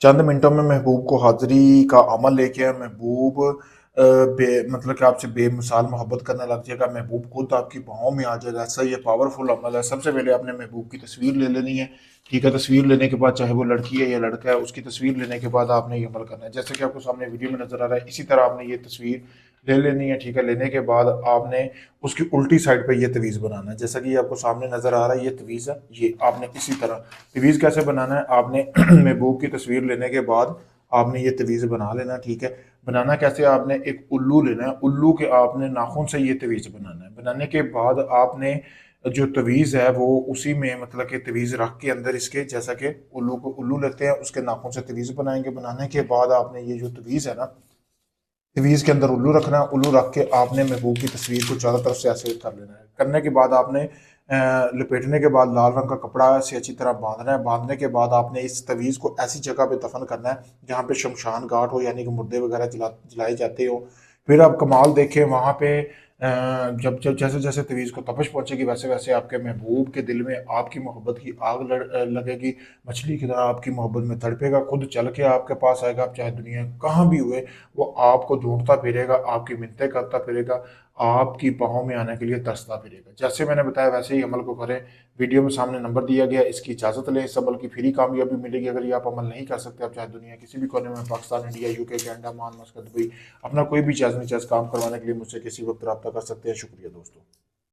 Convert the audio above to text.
चंद मिनटों में महबूब को हाज़िरी का अमल लेके आए। महबूब मतलब कि आपसे बेमिसाल मोहब्बत करने लग जाएगा। महबूब खुद आपकी बाहों में आ जाएगा। ऐसा ये पावरफुल अमल है। सबसे पहले आपने महबूब की तस्वीर ले लेनी है। ठीक है, तस्वीर लेने के बाद चाहे वो लड़की है या लड़का है, उसकी तस्वीर लेने के बाद आपने ये अमल करना है। जैसे कि आपको सामने वीडियो में नजर आ रहा है, इसी तरह आपने ये तस्वीर ले लेनी है। ठीक है, लेने के बाद आपने उसकी उल्टी साइड पे ये तवीज़ बनाना है। जैसा कि ये आपको सामने नजर आ रहा है, ये तवीज़ है। ये आपने इसी तरह तवीज़ कैसे बनाना है, आपने महबूब की तस्वीर लेने के बाद आपने ये तवीज़ बना लेना। ठीक है, बनाना कैसे, आपने एक उल्लू लेना है। उल्लू के आपने नाखून से ये तवीज़ बनाना है। बनाने के बाद आपने जो तवीज़ है वो उसी में मतलब कि तवीज़ रख के अंदर इसके, जैसा कि उल्लू को उल्लू लेते हैं उसके नाखून से तवीज़ बनाएंगे। बनाने के बाद आपने ये जो तवीज़ है ना, तवीज़ के अंदर उल्लू रखना है। उल्लू रख के आपने महबूब की तस्वीर को चारों तरफ से ऐसे कर लेना है। करने के बाद आपने लपेटने के बाद लाल रंग का कपड़ा से अच्छी तरह बांधना है। बांधने के बाद आपने इस तवीज़ को ऐसी जगह पे दफन करना है जहाँ पे शमशान घाट हो, यानी कि मुर्दे वगैरह जलाए जाते हो। फिर आप कमाल देखें वहाँ पे जब जब जैसे जैसे तवीज़ को तपश पहुंचेगी, वैसे वैसे आपके महबूब के दिल में आपकी मोहब्बत की आग लगेगी। मछली की तरह आपकी मोहब्बत में तड़पेगा, खुद चल के आपके पास आएगा। आप चाहे दुनिया कहाँ भी हुए, वो आपको ढूंढता फिरेगा, आपकी मिन्नतें करता फिरेगा, आपकी बाहों में आने के लिए तरसता फिरेगा। जैसे मैंने बताया वैसे ही अमल को करें। वीडियो में सामने नंबर दिया गया, इसकी इजाज़त लें। इस अमल की फ्री कामयाबी मिलेगी। अगर ये आप अमल नहीं कर सकते, आप चाहे दुनिया किसी भी कोने में, पाकिस्तान, इंडिया, यूके, कनाडा, मान, मस्कत, दुबई, अपना कोई भी जायज़ काम करवाने के लिए मुझसे किसी वक्त रब्ता कर सकते हैं। शुक्रिया दोस्तों।